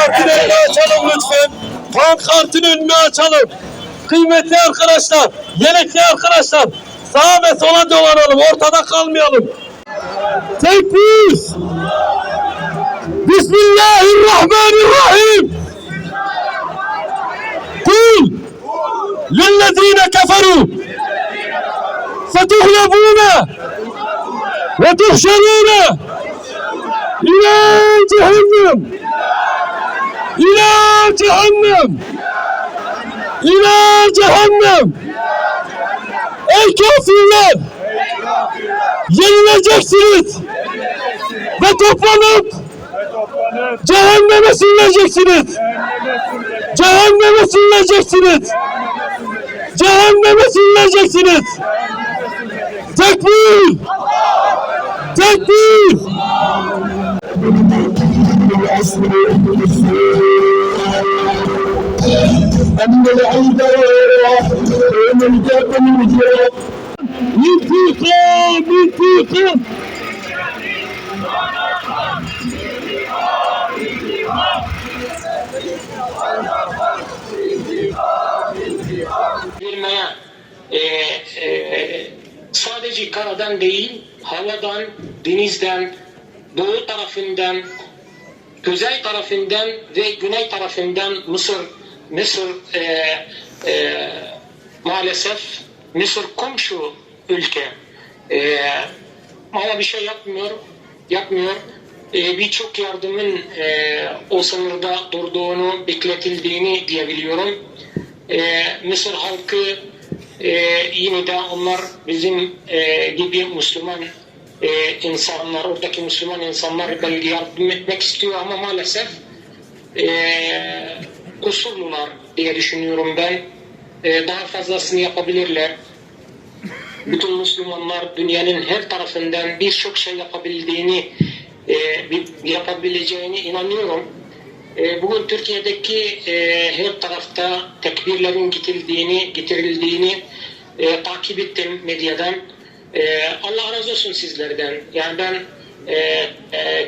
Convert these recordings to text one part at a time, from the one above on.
Pankartın önünü açalım lütfen. Pankartın önünü açalım. Kıymetli arkadaşlar, yelekli arkadaşlar, sağa ve sola dolanalım, ortada kalmayalım. Tekbir! Bismillahirrahmanirrahim! Kul! Lillezine keferu! Fetuhlebune! Ve tuhşerune! İlâ cehennem! İlâ cehennem! İlâ cehennem! Ey kafirler! Yenileceksiniz! Ve toplanıp cehenneme sürüleceksiniz! Cehenneme sürüleceksiniz! Cehenneme sürüleceksiniz! Tekbir! Tekbir! İntikam! İntikam! Bilmeye sadece karadan değil, havadan, denizden, doğu tarafından, kuzey tarafından ve güney tarafından Mısır maalesef Mısır komşu ülke ama bir şey yapmıyor. Birçok yardımın o sınırda durduğunu, bekletildiğini diyebiliyorum. Mısır halkı yine de onlar bizim gibi Müslüman insanlar, oradaki Müslüman insanlar belki yardım etmek istiyor ama maalesef kusurlular diye düşünüyorum ben. Daha fazlasını yapabilirler. Bütün Müslümanlar dünyanın her tarafından birçok şey yapabileceğine inanıyorum. Bugün Türkiye'deki her tarafta tekbirlerin getirildiğini takip ettim medyadan. Allah razı olsun sizlerden. Yani ben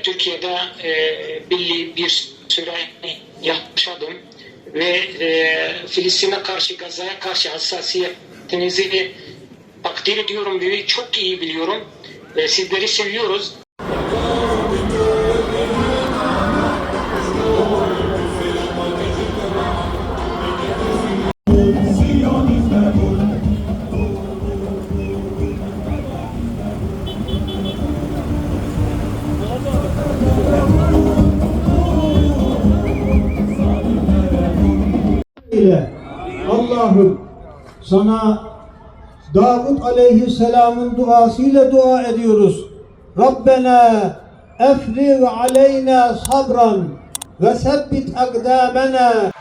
Türkiye'de belli bir süre yaşadım ve Filistin'e karşı, Gaza'ya karşı hassasiyetinizi takdir ediyorum ve çok iyi biliyorum. Sizleri seviyoruz. Allah'ım sana Davud aleyhisselamın duasıyla dua ediyoruz. Rabbena efrig aleyna sabran ve sebbit akdamena.